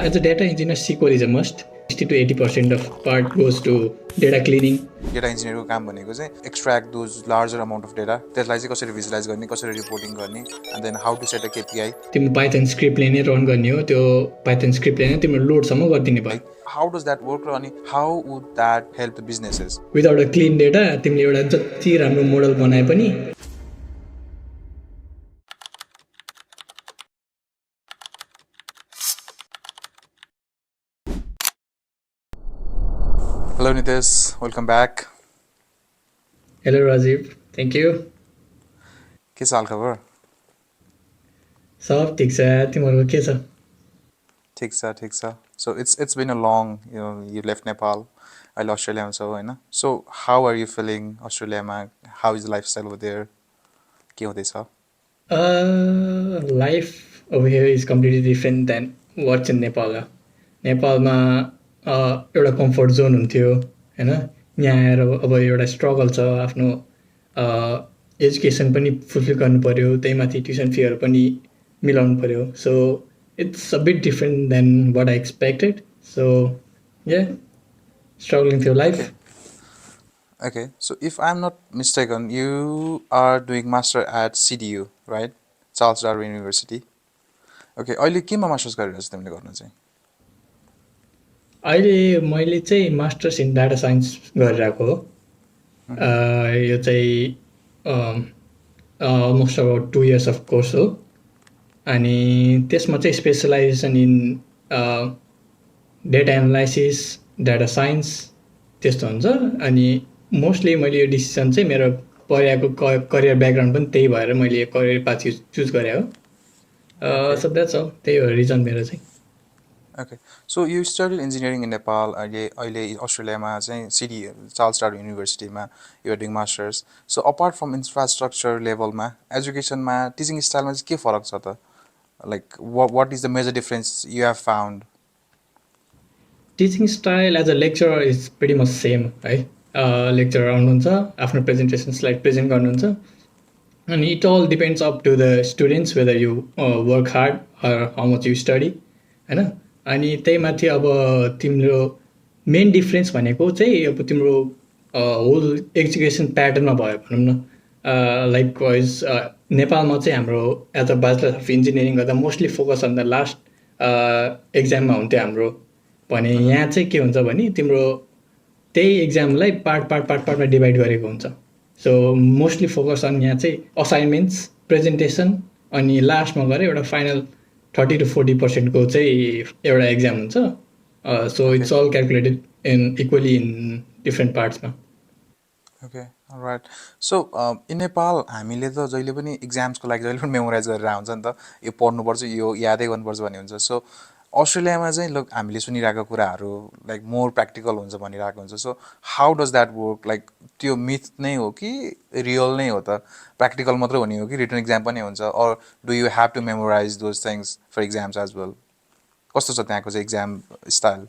As a data engineer, SQL is a must. 60 to 80% of part goes to data cleaning. Data इन्जिनियरको काम भनेको चाहिँ extract those larger amount of data, त्यसलाई चाहिँ कसरी visualise गर्ने, कसरी रिपोर्टिङ गर्ने, and then how to set a KPI. तिम्रो पाइथन स्क्रिप्टले नै रन गर्ने हो, त्यो पाइथन स्क्रिप्टले नै तिम्रो लोडसम्म गरिदिने भयो. हाउ डज द्याट वर्क र अनि how would that help the businesses? Without a clean data तिमीले एउटा जति राम्रो मोडल बनाए पनि Hello Nitesh, welcome back. Hello Rajiv, thank you. के छ हालखबर? सब ठिक छ, तिमीहरूको के छ? ठिक छ ठिक छ. So it's been a long, you left Nepal, अहिले अस्ट्रेलियामा छौ होइन? So how are you feeling अस्ट्रेलियामा? How is the lifestyle over there? के हुँदैछ? Life over here is completely different than what's in Nepal. नेपालमा एउटा कम्फर्ट जोन हुन्थ्यो होइन. यहाँ आएर अब एउटा स्ट्रगल छ, आफ्नो एजुकेसन पनि फुलफिल गर्नु पऱ्यो, त्यही माथि ट्युसन फीहरू पनि मिलाउनु पऱ्यो. So it's a bit different than what I expected. So yeah struggling through life. Okay, so if I'm not mistaken, you are doing master at CDU, right? Charles Darwin University. Okay, अहिले केमा masters गरिरहेछ तिमीले गर्नु चाहिँ? अहिले मैले चाहिँ masters in data science गरिरहेको हो. यो चाहिँ almost about 2 years of course हो. अनि त्यसमा चाहिँ specialisation in data analysis, data science त्यस्तो हुन्छ. अनि मोस्टली मैले यो डिसिसन चाहिँ मेरो पहिलाको करियर ब्याकग्राउन्ड पनि त्यही भएर मैले यो करियर पाथ चुज गरेँ हो. सो द्याट्स अल, त्यही हो रिजन मेरो चाहिँ. Okay, so you studied engineering in Nepal, अहिले अस्ट्रेलियामा चाहिँ सिडी चार्ल्स डार्विन युनिभर्सिटीमा you are doing masters. So apart from infrastructure लेभलमा, एजुकेसनमा, टिचिङ स्टाइलमा चाहिँ के फरक छ त? Like what is the major difference you have found? Teaching style as a lecturer is pretty much same है. लेक्चरर आउनुहुन्छ, आफ्नो प्रेजेन्टेसन स्लाइड प्रेजेन्ट गर्नुहुन्छ, अनि it all depends up to the students whether you work hard or how much you study होइन. अनि त्यही माथि अब तिम्रो मेन डिफ्रेन्स भनेको चाहिँ अब तिम्रो होल एजुकेसन प्याटर्नमा भयो भनौँ न. लाइक वाइज नेपालमा चाहिँ हाम्रो as a bachelor of engineering गर्दा mostly focus on the last एक्जाममा हुन्थ्यो हाम्रो. भने यहाँ चाहिँ के हुन्छ भने तिम्रो त्यही एक्जामलाई पार्टमा डिभाइड गरेको हुन्छ. सो मोस्टली फोकस अन यहाँ चाहिँ असाइनमेन्ट्स, प्रेजेन्टेसन, अनि लास्टमा गएर एउटा फाइनल 30 to 40% को चाहिँ एउटा एक्जाम हुन्छ. So it's all calculated in equally in different पार्ट्समा. Okay, right. So in Nepal हामीले त जहिले पनि इक्जाम्सको लागि जहिले पनि मेमोराइज गरेर आउँछ नि त, यो पढ्नुपर्छ, यो यादै गर्नुपर्छ भन्ने हुन्छ. सो अस्ट्रेलियामा चाहिँ लोक हामीले सुनिरहेको कुराहरू लाइक मोर प्र्याक्टिकल हुन्छ भनिरहेको हुन्छ. So how does that work? Like त्यो मिथ नै हो कि रियल नै हो त? प्र्याक्टिकल मात्रै हुने हो कि रिटर्न इक्जाम पनि हुन्छ? Or do you have to memorise those things for exams as well? कस्तो छ त्यहाँको चाहिँ इक्जाम स्टाइल?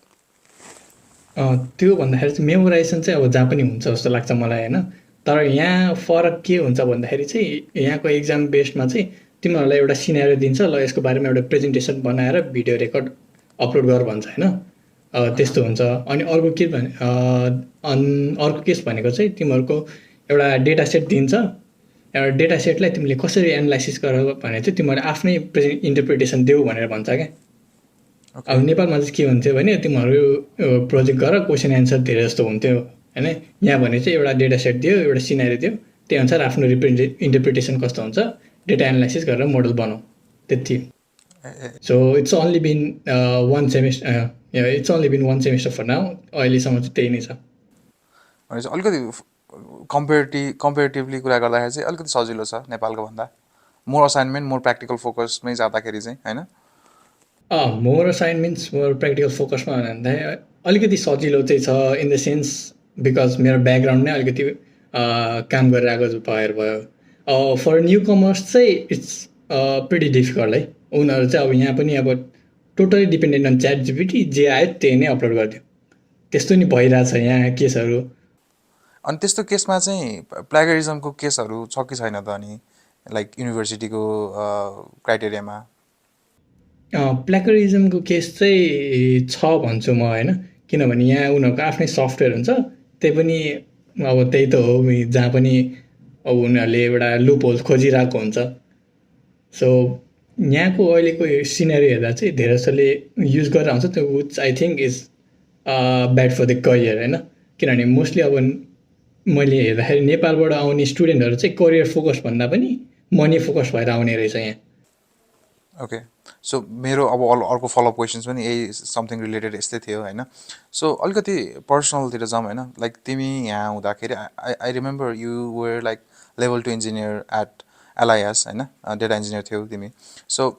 त्यो भन्दाखेरि चाहिँ मेमोराइजेसन चाहिँ अब जहाँ पनि हुन्छ जस्तो लाग्छ मलाई होइन. तर यहाँ फरक के हुन्छ भन्दाखेरि चाहिँ यहाँको एक्जाम बेस्डमा चाहिँ तिमीहरूलाई एउटा सिनेरियो दिन्छ, ल यसको बारेमा एउटा प्रेजेन्टेसन बनाएर भिडियो रेकर्ड अपलोड गर भन्छ होइन. त्यस्तो हुन्छ. अनि अर्को के भने अर्को केस भनेको चाहिँ तिमीहरूको एउटा डेटा सेट दिन्छ. एउटा डेटा सेटलाई तिमीले कसरी एनालाइसिस गर भने चाहिँ तिमीहरूले आफ्नै इन्टरप्रिटेसन देऊ भनेर भन्छ क्या. अब नेपालमा चाहिँ के हुन्थ्यो भने तिमीहरू प्रोजेक्ट गर, क्वेसन एन्सर धेरै जस्तो हुन्थ्यो होइन. यहाँ भने चाहिँ एउटा डेटा सेट दियो, एउटा सिनेरियो दियो, त्यही अनुसार आफ्नो इन्टरप्रिटेसन कस्तो हुन्छ डेटा एनालाइसिस गरेर मोडल बनाऊ, त्यति. So it's only been one semester for now. अहिलेसम्म चाहिँ त्यही नै छ. भनेपछि अलिकति कम्पेरिटिभली कुरा गर्दाखेरि चाहिँ अलिकति सजिलो छ नेपालको भन्दा? मोर असाइनमेन्ट, मोर प्र्याक्टिकल फोकसमै जाँदाखेरि चाहिँ होइन? मोर असाइनमेन्ट्स, मोर प्र्याक्टिकल फोकसमा भन्दा अलिकति सजिलो चाहिँ छ इन द सेन्स बिकज मेरो ब्याकग्राउन्ड नै अलिकति काम गरिरहेको भएर भयो. फर न्यू कमर्स चाहिँ इट्स प्रिटी डिफिकल्ट है. उनीहरू चाहिँ अब यहाँ पनि अब totally dependent on ChatGPT, जे आयो त्यही नै अपलोड गरिदियो, त्यस्तो नि भइरहेछ यहाँ केसहरू. अनि त्यस्तो केसमा चाहिँ प्लेगरिजमको केसहरू छ कि छैन त? अनि लाइक युनिभर्सिटीको क्राइटेरियामा प्ल्याकरिजमको केस चाहिँ छ भन्छु म होइन, किनभने यहाँ उनीहरूको आफ्नै सफ्टवेयर हुन्छ, त्यही पनि अब त्यही त हो जहाँ पनि अब उनीहरूले एउटा लुप होल खोजिरहेको हुन्छ। सो यहाँको अहिलेको सिनेरी हेर्दा चाहिँ धेरै जसोले युज गरेर आउँछ त्यो, which I think is bad for the career होइन, किनभने मोस्टली अब मैले हेर्दाखेरि नेपालबाट आउने स्टुडेन्टहरू चाहिँ करियर फोकस भन्दा पनि मनी फोकस भएर आउने रहेछ यहाँ। ओके, सो मेरो अब अर्को फलोअप क्वेसन्स पनि यही समथिङ रिलेटेड यस्तै थियो होइन। सो अलिकति पर्सनलतिर जाउँ होइन, लाइक तिमी यहाँ हुँदाखेरि I remember you were like level 2 engineer at LIS होइन, डेटा इन्जिनियर थियौ तिमी। सो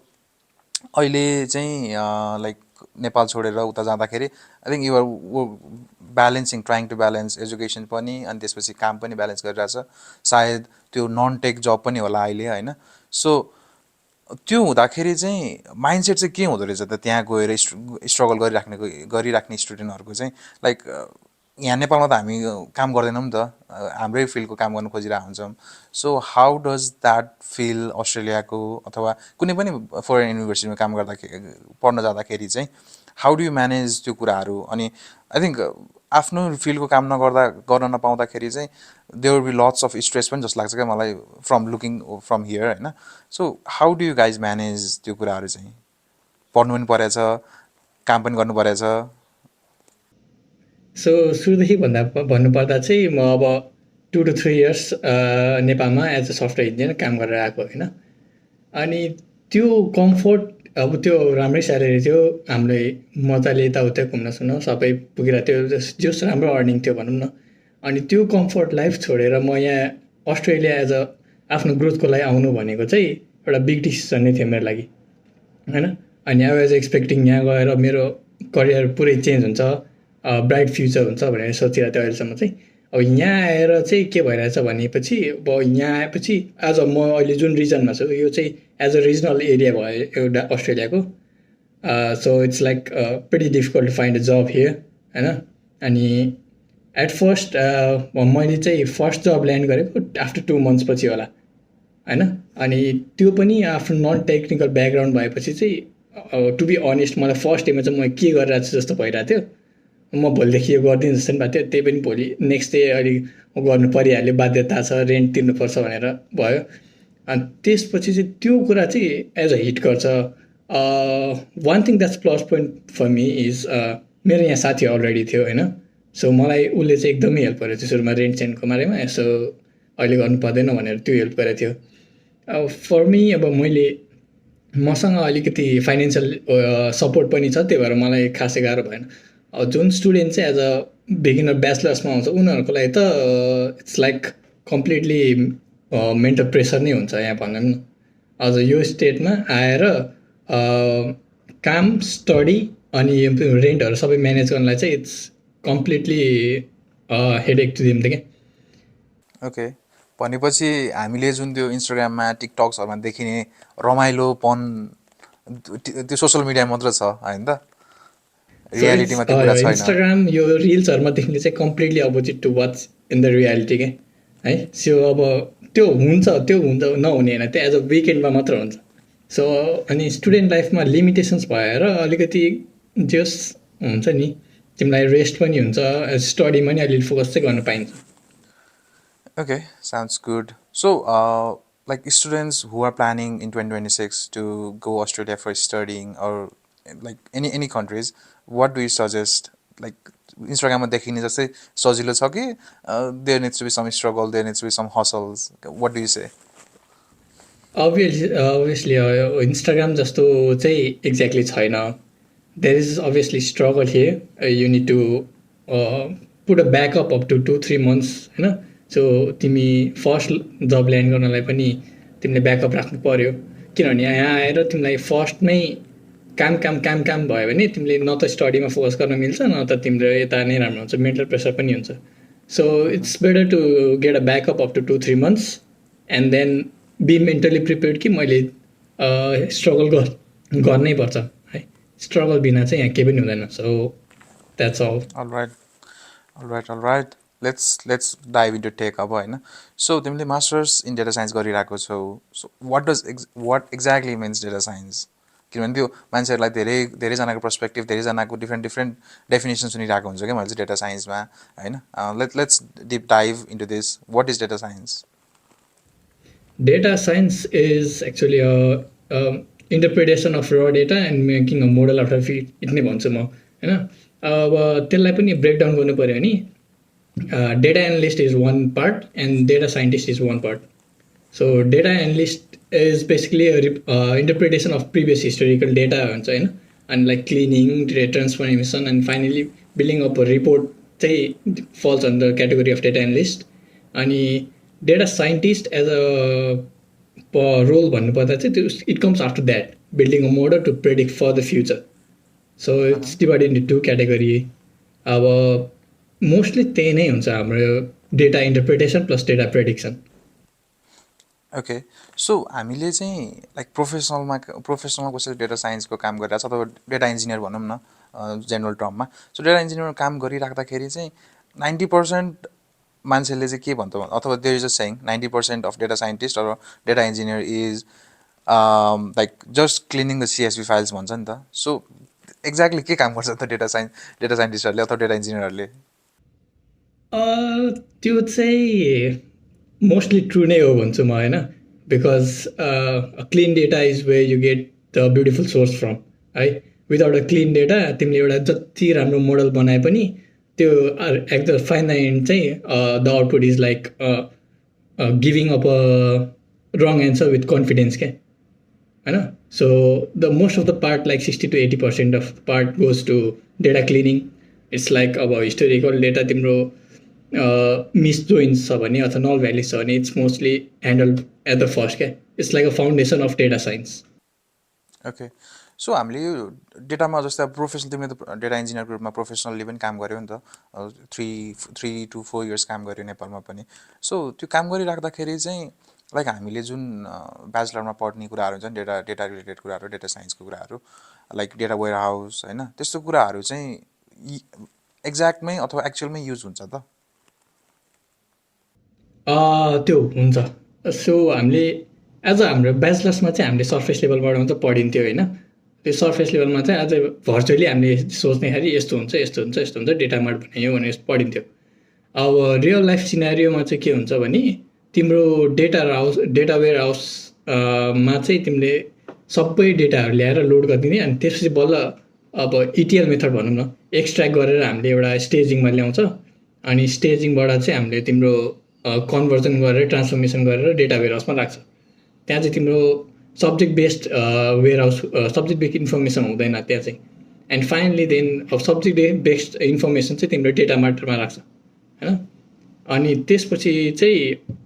अहिले चाहिँ लाइक नेपाल छोडेर उता जाँदाखेरि I think you're balancing, trying to balance education पनि अनि त्यसपछि काम पनि ब्यालेन्स गरिरहेछ, सायद त्यो नन टेक जब पनि होला अहिले होइन। सो त्यो हुँदाखेरि चाहिँ माइन्डसेट चाहिँ के हुँदो रहेछ त त्यहाँ गएर स्ट्रगल गरिराख्ने स्टुडेन्टहरूको चाहिँ, लाइक यहाँ नेपालमा त हामी काम गर्दैनौँ नि त, हाम्रै फिल्डको काम गर्न खोजिरहेको हुन्छौँ। So how does that feel अस्ट्रेलियाको अथवा कुनै पनि फरेन युनिभर्सिटीमा काम गर्दाखेरि, पढ्न जाँदाखेरि चाहिँ हाउ डु यु म्यानेज त्यो कुराहरू? अनि आई थिङ्क आफ्नो फिल्डको काम गर्न नपाउँदाखेरि चाहिँ there will be lots of stress पनि जस्तो लाग्छ क्या मलाई, फ्रम लुकिङ फ्रम हियर होइन। So how do you guys manage त्यो कुराहरू चाहिँ? पढ्नु पनि परेछ, काम पनि गर्नु परेछ। सो सुरुदेखि भन्नुपर्दा चाहिँ म अब 2 to 3 इयर्स नेपालमा एज अ सफ्टवेयर इन्जिनियर काम गरेर आएको होइन। अनि त्यो कम्फोर्ट अब त्यो राम्रै स्यालेरी थियो, हामीलाई मजाले यताउता घुम्न सुम्न सबै पुगिरहेको थियो, जस राम्रो अर्निङ थियो भनौँ न। अनि त्यो कम्फोर्ट लाइफ छोडेर म यहाँ अस्ट्रेलिया एज अ आफ्नो ग्रोथको लागि आउनु भनेको चाहिँ एउटा बिग डिसिसन नै थियो मेरो लागि होइन। अनि आई वाज एक्सपेक्टिङ यहाँ गएर मेरो करियर पुरै चेन्ज हुन्छ, ब्राइट फ्युचर हुन्छ भनेर सोचिरहेको थियो अहिलेसम्म चाहिँ। अब यहाँ आएर चाहिँ के भइरहेछ भनेपछि, अब यहाँ आएपछि आज म अहिले जुन रिजनमा छु यो चाहिँ एज अ रिजनल एरिया भयो एउटा अस्ट्रेलियाको। So it's like pretty difficult to find a job here होइन। अनि एट फर्स्ट मैले चाहिँ फर्स्ट जब ल्यान्ड गरेको आफ्टर 2 months पछि होला होइन। अनि त्यो पनि आफ्नो नन टेक्निकल ब्याकग्राउन्ड भएपछि चाहिँ टु बी अनेस्ट मलाई फर्स्ट डेमा चाहिँ म के गरिरहेको छु जस्तो भइरहेको थियो। म भोलिदेखि यो गरिदिनु जस्तो पनि भएको थियो, त्यही पनि भोलि नेक्स्ट डे अहिले गर्नु परिहाल्यो, बाध्यता छ, रेन्ट तिर्नुपर्छ भनेर भयो। अनि त्यसपछि चाहिँ त्यो कुरा चाहिँ एज अ हिट गर्छ। One thing that's plus point for me is मेरो यहाँ साथी अलरेडी थियो होइन। सो मलाई उसले चाहिँ एकदमै हेल्प गरेको थियो सुरुमा रेन्ट सेन्टको बारेमा, यसो अहिले गर्नु पर्दैन भनेर त्यो हेल्प गरेको थियो। अब फर मी अब मसँग अलिकति फाइनेन्सियल सपोर्ट पनि छ, त्यही भएर मलाई खासै गाह्रो भएन। अब जुन स्टुडेन्ट चाहिँ एज अ बिगिनर ब्याचलर्समा आउँछ उनीहरूको लागि त it's like completely mental pressure नै हुन्छ यहाँ भनौँ न। अझ यो स्टेटमा आएर काम, स्टडी अनि रेन्टहरू सबै म्यानेज गर्नलाई चाहिँ it's completely headache to them त क्या। ओके, भनेपछि हामीले जुन त्यो इन्स्टाग्राममा टिकटक्सहरूमा देखिने रमाइलोपन त्यो सोसियल मिडिया मात्र छ होइन त, सो इट्स रियालिटीमा त्यो कुरा छैन। इन्स्टाग्राम यो रिल्सहरूमा देख्ने चाहिँ completely opposite to what's in the reality के है। सो अब त्यो हुन्छ नहुने होइन, त्यो एज अ विकेन्डमा मात्र हुन्छ। सो अनि स्टुडेन्ट लाइफमा लिमिटेसन्स भएर अलिकति जस हुन्छ नि, तिमीलाई रेस्ट पनि हुन्छ, स्टडीमा नि अलिअलि फोकस चाहिँ गर्न पाइन्छ। Okay, sounds good. So, like students who are planning in 2026 to go Australia for studying or like any countries, what do you suggest? Like Instagram देखिने जस्तै सजिलो छ कि there needs to be some struggle, there needs to be some hustles. What do you say? Obviously Instagram जस्तो चाहिँ exactly छैन। There is obviously struggle here, you need to put a backup up to 2-3 months होइन। So तिमी first job land गर्नलाई पनि तिमीले backup राख्नु पऱ्यो, किनभने यहाँ आएर तिमीलाई फर्स्टमै काम काम काम काम भयो भने तिमीले न त स्टडीमा फोकस गर्न मिल्छ न त तिम्रो यता नै राम्रो हुन्छ, मेन्टल प्रेसर पनि हुन्छ। So it's better to get a backup up to 2-3 months and then be mentally prepared कि मैले स्ट्रगल गर्नै पर्छ है, स्ट्रगल बिना चाहिँ यहाँ केही पनि हुँदैन। So that's all. All right. Let's dive into tech अब होइन। सो तिमीले मास्टर्स इन डेटा साइन्स गरिरहेको छौ। So what exactly means data science? किनभने त्यो मान्छेहरूलाई धेरैजनाको पर्सपेक्टिभ धेरैजनाको डिफ्रेन्ट डेफिनेसन सुनिरहेको हुन्छ क्या मैले चाहिँ डेटा साइन्समा होइन let's deep dive into this what is data science Data science is actually a interpretation of raw data and making a model out of it. इतनै भन्छु म होइन अब त्यसलाई पनि ब्रेकडाउन गर्नु पऱ्यो भने data analyst is one part and data scientist is one part. So data analyst is basically a interpretation of previous historical data हुन्छ होइन and like cleaning, data transformation and finally building up a report चाहिँ falls under the category of data analyst. अनि data scientist as a role भन्नुपर्दा चाहिँ त्यो it comes after that, building a model to predict for the future. So it's divided into two category. अब mostly त्यही नै हुन्छ हाम्रो data interpretation plus data prediction. Okay so हामीले चाहिँ लाइक प्रोफेसनलमा कसरी डेटा साइन्सको काम गरिरहेको छ अथवा डेटा इन्जिनियर भनौँ न जेनरल टर्ममा. सो डेटा इन्जिनियरमा काम गरिराख्दाखेरि चाहिँ 90% मान्छेले चाहिँ के भन्छ अथवा there is a saying 90% of data scientist or data engineer is like just cleaning the CSV files भन्छ नि त. सो एक्ज्याक्टली के काम गर्छ त डेटा साइन्टिस्टहरूले अथवा डेटा इन्जिनियरहरूले? त्यो चाहिँ मोस्टली ट्रु नै हो भन्छु म होइन, because clean data is way you get the beautiful source from है. विदाउट अ क्लिन डेटा तिमीले एउटा जति राम्रो मोडल बनाए पनि त्यो एट द फाइनल एन्ड चाहिँ the output is like giving up a wrong answer with confidence क्या होइन. So the most of the part like 60 to 80% of part goes to data cleaning. It's like अब historical data तिम्रो miss joins छ भने अथवा null values छ भने it's mostly handle at the first क्या. It's like a foundation of data science. Okay so हामीले यो डेटामा जस्तै अब प्रोफेसनल तिमीले त डेटा इन्जिनियरको रूपमा प्रोफेसनली पनि काम गऱ्यो नि त 3 to 4 इयर्स काम गऱ्यो नेपालमा पनि. सो त्यो काम गरिराख्दाखेरि चाहिँ लाइक हामीले जुन ब्याचलरमा पढ्ने कुराहरू हुन्छ नि डेटा रिलेटेड कुराहरू डेटा साइन्सको कुराहरू लाइक डेटा वेयर हाउस होइन त्यस्तो कुराहरू चाहिँ एक्ज्याक्टमै अथवा एक्चुअलमै युज हुन्छ त? त्यो हुन्छ. सो हामीले एज अ हाम्रो ब्याचलर्समा चाहिँ हामीले सर्फेस लेभलबाट मात्रै पढिन्थ्यो होइन. त्यो सर्फेस लेभलमा चाहिँ अझै भर्चुअली हामीले सोच्नेखेरि यस्तो हुन्छ यस्तो हुन्छ यस्तो हुन्छ डेटा मार्ट बनायो भनेर पढिन्थ्यो. अब रियल लाइफ सिनारियोमा चाहिँ के हुन्छ भने तिम्रो डेटा वेयर हाउसमा चाहिँ तिमीले सबै डेटाहरू ल्याएर लोड गरिदिने अनि त्यसपछि बल्ल अब ETL मेथड भनौँ न एक्सट्र्याक्ट गरेर हामीले एउटा स्टेजिङमा ल्याउँछ अनि स्टेजिङबाट चाहिँ हामीले तिम्रो कन्भर्जन गरेर ट्रान्सफर्मेसन गरेर डेटा वेयर हाउसमा राख्छ. त्यहाँ चाहिँ तिम्रो subject based warehouse subject based information हुँदैन त्यहाँ चाहिँ. एन्ड फाइनली देन अब सब्जेक्ट बेस्ड इन्फर्मेसन चाहिँ तिम्रो डेटा मार्टमा राख्छ होइन. अनि त्यसपछि चाहिँ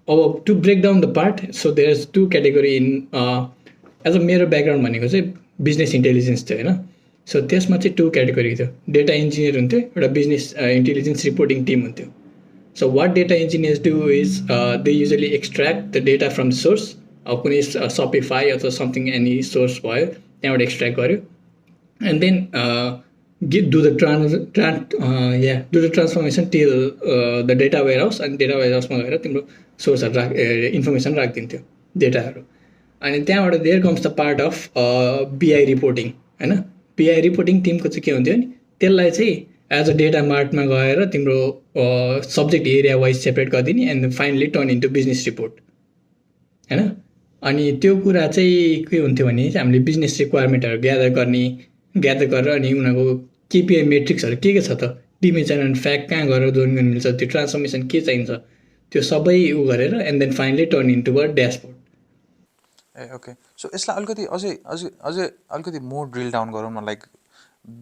अब to break down the part so there is 2 category in as a मेरो ब्याकग्राउन्ड भनेको चाहिँ बिजनेस इन्टेलिजेन्स थियो होइन. सो त्यसमा चाहिँ 2 क्याटेगोरी थियो. डेटा इन्जिनियर हुन्थ्यो, एउटा बिजनेस इन्टेलिजेन्स रिपोर्टिङ टिम हुन्थ्यो. So what data engineers do is they usually extract the data from the source. अब कुनै Shopify अथवा something any source भयो त्यहाँबाट एक्सट्र्याक्ट गर्यो and then do the transformation till the data warehouse and data warehouse-मा गएर तिम्रो सोर्सहरू इन्फर्मेसन राखिदिन्थ्यो डेटाहरू. अनि त्यहाँबाट there comes the part of BI reporting होइन. BI रिपोर्टिङ टिमको चाहिँ के हुन्थ्यो नि त्यसलाई चाहिँ एज अ डेटा मार्टमा गएर तिम्रो सब्जेक्ट एरिया वाइज सेपरेट गरिदिने and finally turn into business report होइन. अनि त्यो कुरा चाहिँ के हुन्थ्यो भने हामीले बिजनेस रिक्वायरमेन्टहरू ग्यादर गरेर अनि उनीहरूको KPI मेट्रिक्सहरू के छ त डिमेजन एन्ड फ्याक्ट कहाँ गएर जोइन गर्नु मिल्छ त्यो ट्रान्सफर्मेसन के चाहिन्छ त्यो सबै गरेर and then finally turn into a dashboard. Ah okay so यसलाई अलिकति अझै अलिकति मोर ड्रिल डाउन गरौँ न लाइक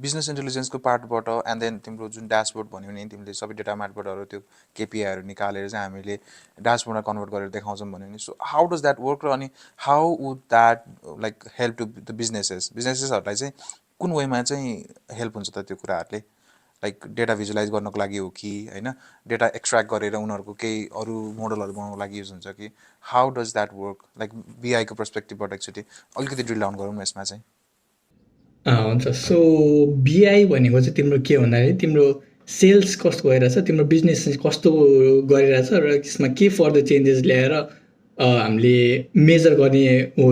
बिजनेस इन्टेलिजेन्सको पार्टबाट एन्ड देन तिम्रो जुन ड्यासबोर्ड भन्यो भने तिमीले सबै डेटा मार्टबाटहरू त्यो KPIहरू निकालेर चाहिँ हामीले ड्यासबोर्डमा कन्भर्ट गरेर देखाउँछौँ भन्यो भने so how does that work र अनि how would that like help to the बिजनेसेसहरूलाई चाहिँ कुन वेमा चाहिँ हेल्प हुन्छ त त्यो कुराहरूले लाइक डेटा भिजुलाइज गर्नको लागि हो कि होइन डेटा एक्सट्र्याक्ट गरेर उनीहरूको केही अरू मोडलहरू बनाउनको लागि युज हुन्छ कि how does that work like BIको पर्सपेक्टिभबाट एकचोटि अलिकति ड्रिल डाउन गरौँ न यसमा चाहिँ. हुन्छ. सो BI भनेको चाहिँ तिम्रो के भन्दाखेरि तिम्रो सेल्स कस्तो गइरहेछ तिम्रो बिजनेस कस्तो गरिरहेछ र त्यसमा के फर्दर चेन्जेस ल्याएर हामीले मेजर गर्ने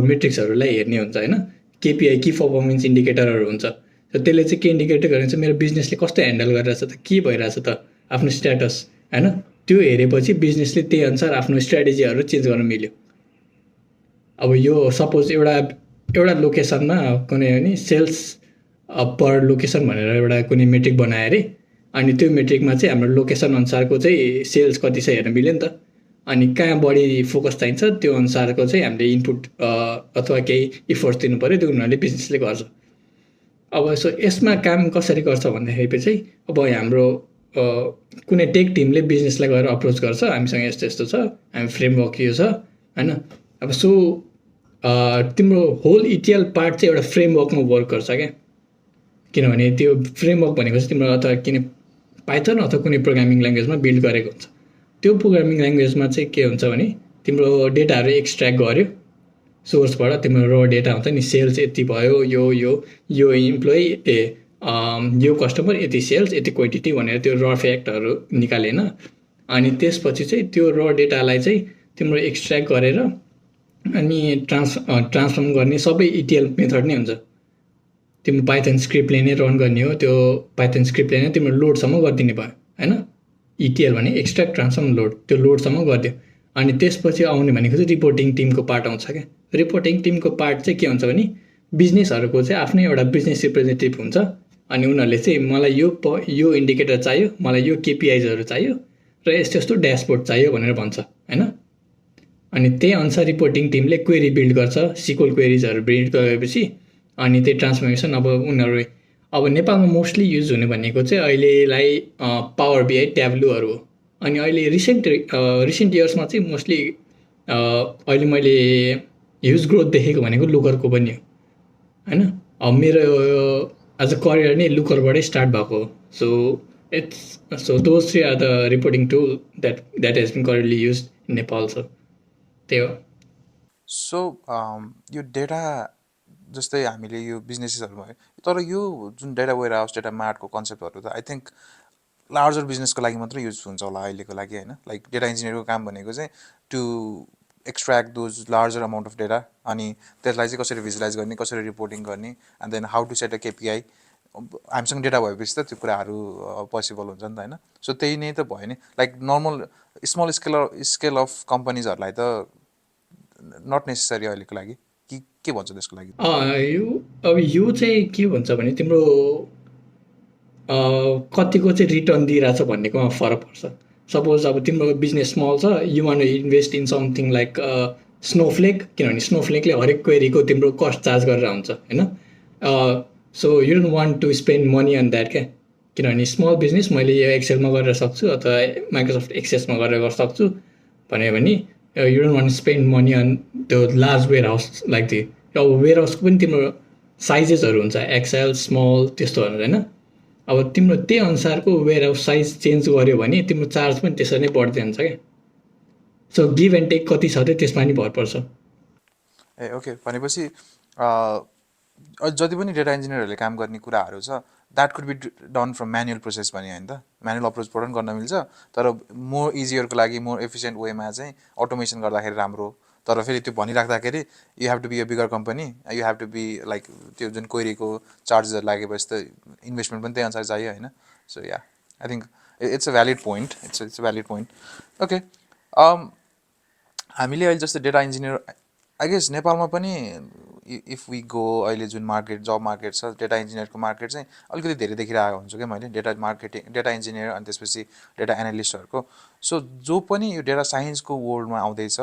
मेट्रिक्सहरूलाई हेर्ने हुन्छ होइन. केपिआई की पर्फर्मेन्स इन्डिकेटरहरू हुन्छ। र त्यसले चाहिँ के इन्डिकेट गरिन्छ मेरो बिजनेसले कस्तो ह्यान्डल गरिरहेछ त, के भइरहेछ त आफ्नो स्ट्याटस होइन। त्यो हेरेपछि बिजनेसले त्यही अनुसार आफ्नो स्ट्राटेजीहरू चेन्ज गर्न मिल्यो। अब यो सपोज एउटा लोकेसनमा कुनै नि सेल्स पर लोकेसन भनेर एउटा कुनै मेट्रिक बनायो अरे, अनि त्यो मेट्रिकमा चाहिँ हाम्रो लोकेसन अनुसारको चाहिँ सेल्स कति छ हेर्न मिल्यो नि त। अनि कहाँ बढी फोकस चाहिन्छ त्यो अनुसारको चाहिँ हामीले इनपुट अथवा केही इफोर्ट्स दिनु पऱ्यो, त्यो उनीहरूले बिजनेसले गर्छ। अब सो यसमा काम कसरी गर्छ भन्दाखेरि चाहिँ अब हाम्रो कुनै टेक टिमले बिजनेसलाई गएर अप्रोच गर्छ, हामीसँग यस्तो यस्तो छ, हामी फ्रेमवर्क यो छ होइन। अब सो तिम्रो होल इटिएल पार्ट चाहिँ एउटा फ्रेमवर्कमा वर्क गर्छ क्या। किनभने त्यो फ्रेमवर्क भनेको चाहिँ तिम्रो अथवा किन पाइथन अथवा कुनै प्रोग्रामिङ ल्याङ्ग्वेजमा बिल्ड गरेको हुन्छ। त्यो प्रोग्रामिङ ल्याङ्ग्वेजमा चाहिँ के हुन्छ भने तिम्रो डेटाहरू एक्सट्र्याक्ट गर्यो सोर्सबाट, तिम्रो र डेटा हुन्छ नि, सेल्स यति भयो, यो इम्प्लोइ यो कस्टमर यति सेल्स यति क्वान्टिटी भनेर त्यो र फ्याक्टहरू निकालेन। अनि त्यसपछि चाहिँ त्यो र डेटालाई चाहिँ तिम्रो एक्सट्र्याक्ट गरेर अनि ट्रान्सफर्म गर्ने सबै इटिएल मेथड नै हुन्छ। तिम्रो पाइथन स्क्रिप्टले नै रन गर्ने हो, त्यो पाइथन स्क्रिप्टले नै तिम्रो लोडसम्म गरिदिने भयो होइन। इटिएल भने एक्सट्र्याक्ट ट्रान्सफर्म लोड, त्यो लोडसम्म गरिदियो। अनि त्यसपछि आउने भनेको चाहिँ रिपोर्टिङ टिमको पार्ट आउँछ क्या। रिपोर्टिङ टिमको पार्ट चाहिँ के हुन्छ भने बिजनेसहरूको चाहिँ आफ्नै एउटा बिजनेस रिप्रेजेन्टेटिभ हुन्छ, अनि उनीहरूले चाहिँ मलाई यो इन्डिकेटर चाहियो, मलाई यो केपिआइजहरू चाहियो र यस्तो यस्तो ड्यासबोर्ड चाहियो भनेर भन्छ होइन। अनि त्यही अनुसार रिपोर्टिङ टिमले क्वेरी बिल्ड गर्छ, सिक्वल क्वेरिजहरू बिल्ड गरेपछि अनि त्यही ट्रान्सफर्मेसन अब उनीहरू अब नेपालमा मोस्टली युज हुने भनेको चाहिँ अहिलेलाई पावर बिआई ट्याब्लुहरू हो। अनि अहिले रिसेन्ट इयर्समा चाहिँ मोस्टली अहिले मैले ह्युज ग्रोथ देखेको भनेको लुकरको पनि हो होइन। अब मेरो एज अ करियर नै लुकरबाटै स्टार्ट भएको हो। So those three are the reporting tool that has been currently use in Nepal. So त्यही हो। सो यो डेटा जस्तै हामीले यो बिजनेसेसहरूमा, तर यो जुन डेटा वेयर हाउस डेटा मार्टको कन्सेप्टहरू त आई थिङ्क लार्जर बिजनेसको लागि मात्रै युज हुन्छ होला अहिलेको लागि होइन। लाइक डेटा इन्जिनियरको काम भनेको चाहिँ to extract those larger amount of data, अनि त्यसलाई चाहिँ कसरी भिजुलाइज गर्ने, कसरी रिपोर्टिङ गर्ने, and then how to set a KPI. हामीसँग डेटा भएपछि त त्यो कुराहरू पोसिबल हुन्छ नि त होइन। सो त्यही नै त भयो नि। Like normal small scale of कम्पनीजहरूलाई त नट नेसेसरी अहिलेको लागि, के भन्छ त्यसको लागि? यो चाहिँ के भन्छ भने तिम्रो कतिको चाहिँ रिटर्न दिइरहेछ भन्नेकोमा फरक पर्छ। सपोज अब तिम्रो बिजनेस स्मल छ, you want to invest in something like Snowflake, किनभने स्नोफ्लेकले हरेक क्वेरीको तिम्रो कस्ट चार्ज गरेर हुन्छ होइन। So you don't want to spend money on that क्या। किनभने स्मल बिजनेस मैले यो एक्सेलमा गरेर सक्छु अथवा माइक्रोसफ्ट एक्सेसमा गरेर सक्छु भन्यो भने you don't want spend money on त्यो लार्ज वेयर हाउस लाइक त्यो। अब वेयर हाउसको पनि तिम्रो साइजेसहरू हुन्छ, एक्सएल स्मल त्यस्तोहरू होइन। अब तिम्रो त्यही अनुसारको वेयर हाउस साइज चेन्ज गर्यो भने तिम्रो चार्ज पनि त्यसरी नै बढ्दै हुन्छ क्या। सो गिभ एन्ड टेक कति छ त्यो त्यसमा नि भर पर्छ। ए ओके, भनेपछि जति पनि डेटा इन्जिनियरहरूले काम गर्ने कुराहरू छ that could be done from manual process भने होइन त। म्यानुअल अप्रोचबाट पनि गर्न मिल्छ, तर मोर इजियरको लागि मोर एफिसियन्ट वेमा चाहिँ अटोमेसन गर्दाखेरि राम्रो। तर फेरि त्यो भनिराख्दाखेरि you have to be a bigger company, you have to be like त्यो जुन क्वेरीको चार्जेसहरू लागेपछि त इन्भेस्टमेन्ट पनि त्यही अनुसार चाहियो होइन। So yeah I think it's a valid point, it's a valid point. Okay, हामीले अहिले जस्तो डेटा इन्जिनियर आई गेस नेपालमा पनि इफ वी गो अहिले जुन मार्केट जब मार्केट छ डेटा इन्जिनियरको मार्केट चाहिँ अलिकति धेरै देखिरहेको हुन्छु क्या मैले, डेटा इन्जिनियर अनि त्यसपछि डेटा एनालिस्टहरूको। सो जो पनि यो डेटा साइन्सको वर्ल्डमा आउँदैछ,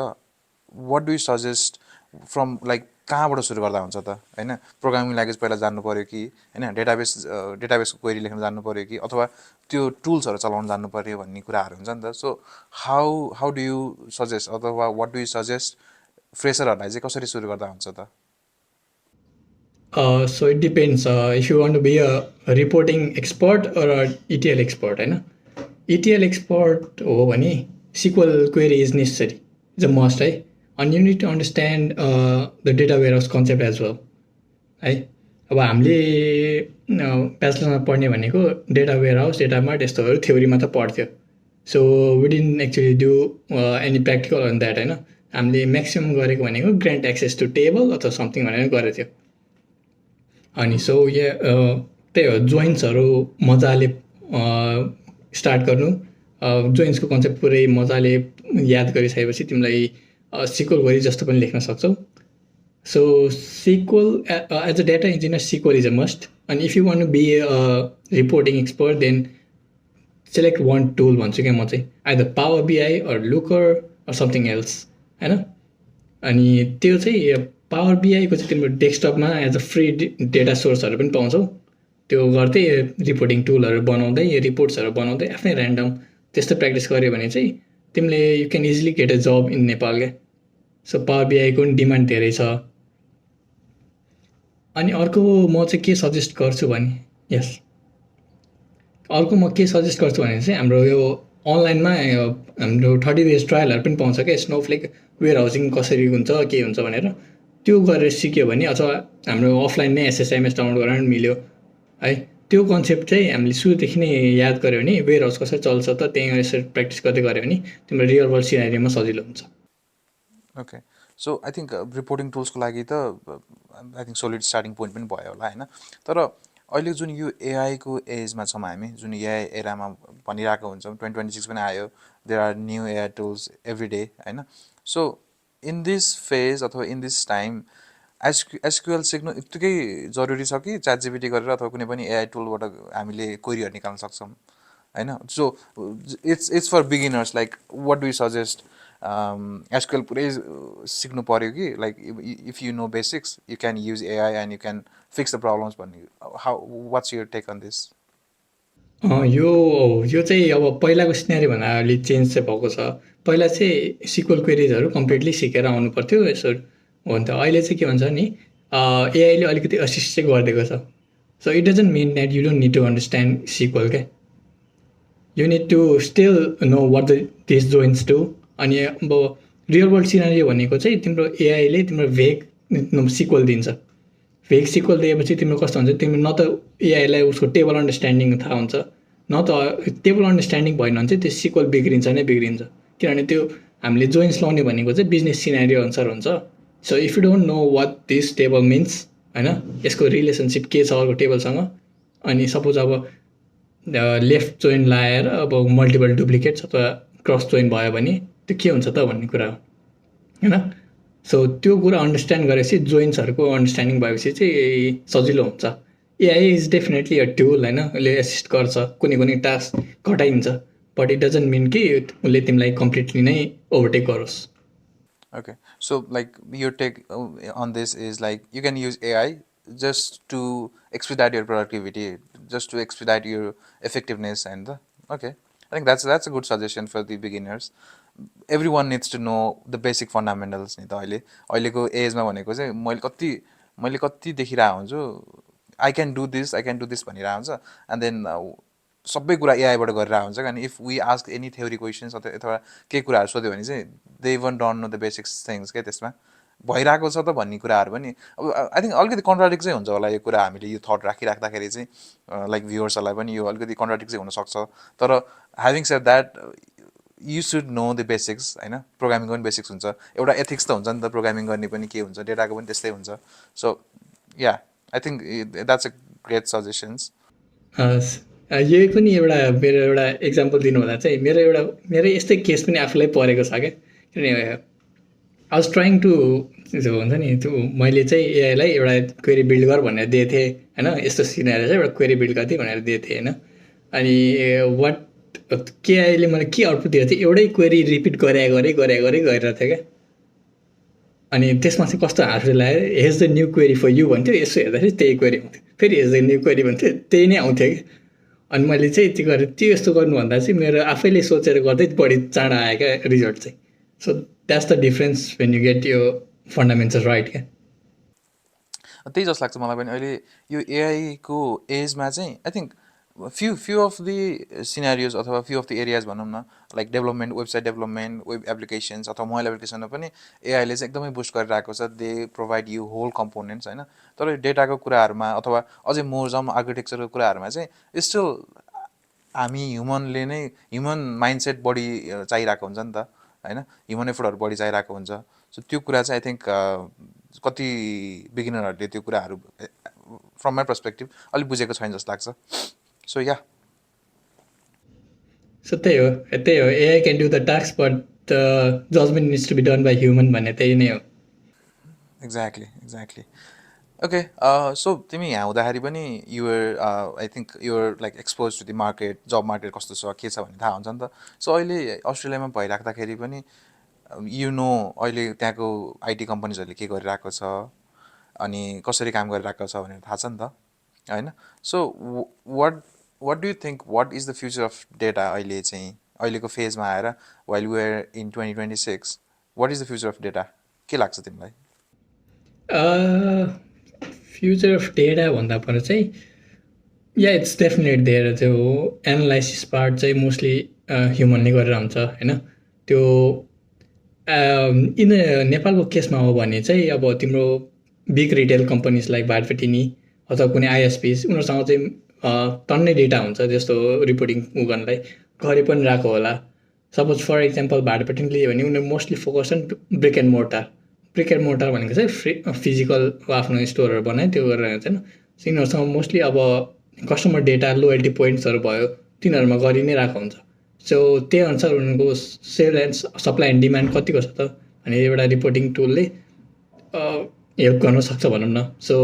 what do you suggest from like कहाँबाट सुरु गर्दा हुन्छ त होइन? प्रोग्रामिङ ल्याङ्ग्वेज पहिला जान्नु पऱ्यो कि होइन, डेटाबेसको क्वेरी लेख्न जान्नु पऱ्यो कि अथवा त्यो टुल्सहरू चलाउन जान्नु पऱ्यो भन्ने कुराहरू हुन्छ नि त। So how do you suggest अथवा वाट डु यु सजेस्ट फ्रेसरहरूलाई चाहिँ कसरी सुरु गर्दा हुन्छ त? So it depends if you want to be a reporting expert or ETL expert होइन। इटिएल एक्सपर्ट हो भने SQL query is necessary, is a must है। अनि you need to understand the data warehouse concept as well है। अब हामीले ब्याचलरमा पढ्ने भनेको data warehouse data mart यस्तोहरू थ्योरीमा त पढ्थ्यो। So we didn't actually do any practical on that होइन। हामीले म्याक्सिमम् गरेको भनेको ग्रान्ट एक्सेस टु टेबल अथवा समथिङ भनेर गरेको थियो। अनि सो त्यही हो जोइन्ट्सहरू मजाले स्टार्ट गर्नु जोइन्ट्सको कन्सेप्ट पुरै मजाले याद गरिसकेपछि तिमीलाई सिक्वल क्वेरी जस्तो पनि लेख्न सक्छौ so SQL as a data engineer SQL is a must and if you want to be a reporting expert then select one tool भन्छु क्या म चाहिँ either Power BI or Looker or something else हैन अनि त्यो चाहिँ power बिआईको चाहिँ तिम्रो डेस्कटपमा एज अ फ्री डेटा सोर्सहरू पनि पाउँछौ त्यो गर्दै रिपोर्टिङ टुलहरू बनाउँदै रिपोर्ट्सहरू बनाउँदै आफ्नै ऱ्यान्डम त्यस्तो प्र्याक्टिस गऱ्यो भने चाहिँ तिमीले you can easily get a job in Nepal क्या सो पावर बिआईको पनि डिमान्ड धेरै छ अनि अर्को म चाहिँ के सजेस्ट गर्छु भने यस अर्को म के सजेस्ट गर्छु भने चाहिँ हाम्रो यो अनलाइनमा हाम्रो 30 डेज ट्रायलहरू पनि पाउँछ क्या स्नोफ्लेक वेयर हाउसिङ कसरी हुन्छ के हुन्छ भनेर त्यो गरेर सिक्यो भने अथवा हाम्रो अफलाइन नै एसएसएमएस डाउनलोड गरेर मिल्यो है त्यो कन्सेप्ट चाहिँ हामीले सुरुदेखि नै याद गऱ्यो भने वेयर हाउस कसरी चल्छ त त्यहीँ यसरी प्र्याक्टिस गर्दै गऱ्यो भने तिम्रो रियल वर्ल्ड सिनारीमा सजिलो हुन्छ okay so I think reporting टुल्सको लागि त I think solid starting point पनि भयो होला होइन तर अहिले जुन यो एआईको एजमा छौँ हामी जुन एआई एरामा भनिरहेको हुन्छौँ 2026 पनि आयो there are new AI tools every day होइन सो इन दिस फेज अथवा इन दिस टाइम एसक्युएल सिक्नु यत्तिकै जरुरी छ कि च्याट जिपिटी गरेर अथवा कुनै पनि एआई टुलबाट हामीले क्वेरीहरू निकाल्न सक्छौँ होइन so it's for beginners like what do you suggest SQL पुरै सिक्नु पऱ्यो कि like if you know basics you can use AI and you can fix the problems भन्ने how what's your take on this यो चाहिँ अब पहिलाको सिनेरीभन्दा अलि चेन्ज चाहिँ भएको छ पहिला चाहिँ सिक्वल क्वेरिजहरू कम्प्लिटली सिकेर आउनु पर्थ्यो यसो हो नि त अहिले चाहिँ के भन्छ नि एआईले अलिकति असिस्ट चाहिँ गरिदिएको छ so it doesn't mean that you don't need to understand SQL क्या you need to still know what this joints do अनि अब रियल वर्ल्ड सिनारियो भनेको चाहिँ तिम्रो एआईले तिम्रो भेग सिक्वल दिन्छ भेग सिक्वल दिएपछि तिम्रो कस्तो हुन्छ तिम्रो न त एआईलाई उसको टेबल अन्डरस्ट्यान्डिङ थाहा हुन्छ न त टेबल अन्डरस्ट्यान्डिङ भएन भने चाहिँ त्यो सिक्वल बिग्रिन्छ नै बिग्रिन्छ किनभने त्यो हामीले जोइन्ट्स लाउने भनेको चाहिँ बिजनेस सिनारियो अनुसार हुन्छ so if you don't know what this table means होइन यसको रिलेसनसिप के छ अर्को टेबलसँग अनि सपोज अब लेफ्ट जोइन लाएर अब मल्टिपल डुप्लिकेट्स अथवा क्रस जोइन भयो भने त्यो के हुन्छ त भन्ने कुरा हो होइन सो त्यो कुरा अन्डरस्ट्यान्ड गरेपछि जोइन्ट्सहरूको अन्डरस्ट्यान्डिङ भएपछि चाहिँ सजिलो हुन्छ AI is definitely a tool होइन उसले एसिस्ट गर्छ कुनै कुनै टास्क घटाइदिन्छ बट इट डजन्ट मिन कि उसले तिमीलाई कम्प्लिटली नै ओभरटेक गरोस् Okay, so like your take on this is like you can use AI just to expedite your productivity, just to expedite your effectiveness and the okay. I think that's a good suggestion for the beginners. Everyone needs to know the basic fundamentals नि त अहिलेको एजमा भनेको चाहिँ मैले कति देखिरहेको हुन्छु आई क्यान डु दिस भनिरहेको हुन्छ एन्ड देन सबै कुरा एआईबाट गरिरहेको हुन्छ अनि if we ask any theory questions अथवा केही कुराहरू सोध्यो भने चाहिँ they even don't know the basics things क्या त्यसमा भइरहेको छ त भन्ने कुराहरू पनि अब आई थिङ्क अलिकति कन्ट्राडिक्ट चाहिँ हुन्छ होला यो कुरा हामीले यो थट राखिराख्दाखेरि चाहिँ लाइक भ्युवर्सहरूलाई पनि यो अलिकति कन्ट्राडिक्ट चाहिँ हुनसक्छ तर having shed that you should know the basics होइन प्रोग्रामिङको पनि बेसिक्स हुन्छ एउटा एथिक्स त हुन्छ नि त प्रोग्रामिङ गर्ने पनि के हुन्छ डेटाको पनि त्यस्तै हुन्छ so yeah I think that's a great suggestions यही पनि एउटा मेरो एउटा इक्जाम्पल दिनुभन्दा चाहिँ मेरो यस्तै केस पनि आफूलाई परेको छ क्या किनभने आई वाज ट्राइङ टु त्यो हुन्छ नि त्यो मैले चाहिँ एआईलाई एउटा क्वेरी बिल्ड गर भनेर दिएको थिएँ होइन यस्तो सिनाएर चाहिँ एउटा क्वेरी बिल्ड गर्दै भनेर दिएको थिएँ होइन अनि वाट के अहिले मैले के आउटपुट दिएको थिएँ एउटै क्वेरी रिपिट गरेर गरिरहेको थिएँ क्या अनि त्यसमा चाहिँ कस्तो हाँस लाग्यो has the new query for you भन्थ्यो यसो हेर्दाखेरि त्यही क्वेरी आउँथ्यो फेरि हेज द न्यू क्वेरी भन्थ्यो त्यही नै आउँथ्यो कि अनि मैले चाहिँ त्यो गरेँ त्यो यस्तो गर्नुभन्दा चाहिँ मेरो आफैले सोचेर गर्दै बढी चाँडो आयो क्या रिजल्ट चाहिँ so that's the difference when you get यो फन्डामेन्टल्स राइट क्या त्यही जस्तो लाग्छ मलाई पनि अहिले यो एआईको एजमा चाहिँ I think few of the scenarios अथवा फ्यु अफ द एरियाज भनौँ न like development website development web applications अथवा मोबाइल एप्लिकेसनमा पनि एआईले चाहिँ एकदमै बुस्ट गरिरहेको छ they provide you whole components होइन तर डेटाको कुराहरूमा अथवा अझै मोर जाउँ आर्किटेक्चरको कुराहरूमा चाहिँ स्टिल हामी ह्युमन माइन्डसेट बढी चाहिरहेको हुन्छ नि त होइन ह्युमन एफोर्टहरू बढी चाहिरहेको हुन्छ सो त्यो कुरा चाहिँ आई थिङ्क कति बिगिनरहरूले त्यो कुराहरू फ्रम माई पर्सपेक्टिभ अलिक बुझेको छैन जस्तो लाग्छ. सो या सो त्यही हो AI can do the task but judgement needs to be done by human भन्ने त्यही नै हो. एक्ज्याक्टली. ओके, सो तिमी यहाँ हुँदाखेरि पनि you're I think you're like expose to the market, job market कस्तो छ के छ भन्ने थाहा हुन्छ नि त. सो अहिले अस्ट्रेलियामा भइराख्दाखेरि पनि अहिले त्यहाँको आइटी कम्पनीजहरूले के गरिरहेको छ अनि कसरी काम गरिरहेको छ भनेर थाहा छ नि त होइन. So what what do you think what is the future of data अहिले चाहिँ अहिलेको फेजमा आएर while we're in 2026 what is the future of data के लाग्छ तिमीलाई? फ्युचर अफ डेटा भन्दा पर चाहिँ या इट्स डेफिनेट देयर. त्यो एनालाइसिस पार्ट चाहिँ मोस्टली ह्युमनले गरेर हुन्छ होइन. त्यो इन नेपालको केसमा हो भने चाहिँ अब तिम्रो बिग रिटेल कम्पनीज लाइक भाटपेटिनी अथवा कुनै आइएसपिज उनीहरूसँग चाहिँ टन्नै डेटा हुन्छ जस्तो रिपोर्टिङ गर्नलाई गरे पनि रहेको होला. सपोज फर इक्जाम्पल भाटपेटिनीले लियो भने उनीहरू mostly focus on brick and mortar भनेको चाहिँ फिजिकल आफ्नो स्टोरहरू बनायो त्यो गरेर हुन्छ होइन. यिनीहरूसँग मोस्टली अब कस्टमर डेटा लोयल्टी पोइन्ट्सहरू भयो तिनीहरूमा गरि नै रहेको हुन्छ. सो त्यही अनुसार उनीहरूको sale and supply and demand कतिको छ त भने एउटा रिपोर्टिङ टुलले हेल्प गर्न सक्छ भनौँ न. So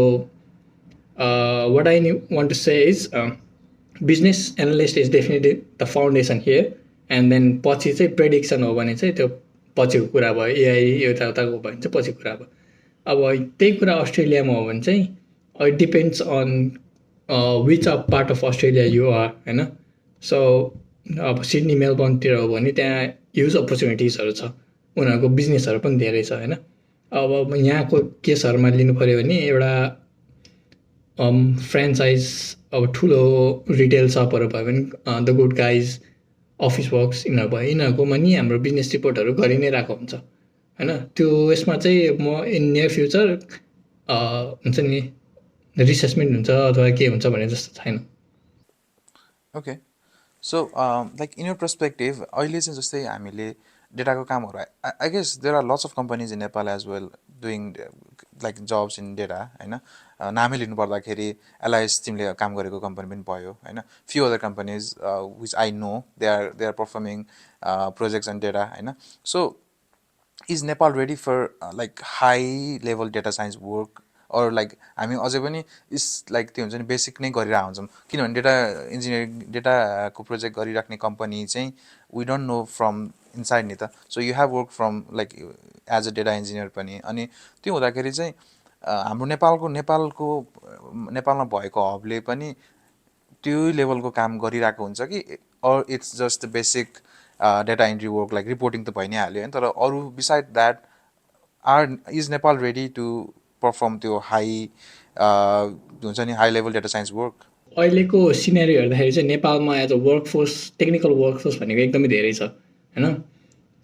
what I want to say is business analyst is definitely the foundation here and then पछि चाहिँ प्रेडिक्सन हो भने चाहिँ त्यो पछिको कुरा भयो. एआई यताउताको भयो भने चाहिँ पछि कुरा भयो. अब त्यही कुरा अस्ट्रेलियामा हो भने चाहिँ it depends on which part of Australia you are होइन. सो अब सिडनी मेलबर्नतिर हो भने त्यहाँ ह्युज अपर्च्युनिटिजहरू छ, उनीहरूको बिजनेसहरू पनि धेरै छ होइन. अब यहाँको केसहरूमा लिनु पऱ्यो भने एउटा फ्रेन्चाइज अब ठुलो रिटेल सपहरू भयो भने the good guys, office works यिनीहरू भयो यिनीहरूकोमा नि हाम्रो बिजनेस रिपोर्टहरू गरि नै रहेको हुन्छ होइन. त्यो यसमा चाहिँ म इन नियर फ्युचर हुन्छ नि रिसेसमेन्ट हुन्छ अथवा के हुन्छ भने जस्तो छैन. Okay, so like in your perspective अहिले चाहिँ जस्तै हामीले डेटाको कामहरू I guess there are lots of companies in Nepal as well doing like jobs in data होइन. नामै लिनु पर्दाखेरि एलआइएस तिमीले काम गरेको कम्पनी पनि भयो होइन. Few other companies which I know they are performing projects and data होइन. So is Nepal ready for like high level data science work अरू लाइक हामी अझै पनि लाइक त्यो हुन्छ नि बेसिक नै गरिरहेको हुन्छौँ किनभने डेटा इन्जिनियरिङ डेटाको प्रोजेक्ट गरिराख्ने कम्पनी चाहिँ we don't know from inside नि त. So you have work from like as a data engineer पनि. अनि त्यो हुँदाखेरि चाहिँ हाम्रो नेपालमा भएको हबले पनि त्यो लेभलको काम गरिरहेको हुन्छ कि or it's just basic data entry work like reporting त भइ नै हाल्यो होइन. तर अरू beside that is Nepal ready to perform त्यो हाई हुन्छ नि high level data science work? अहिलेको सिनेरी हेर्दाखेरि चाहिँ नेपालमा as a workforce technical workforce भनेको एकदमै धेरै छ होइन.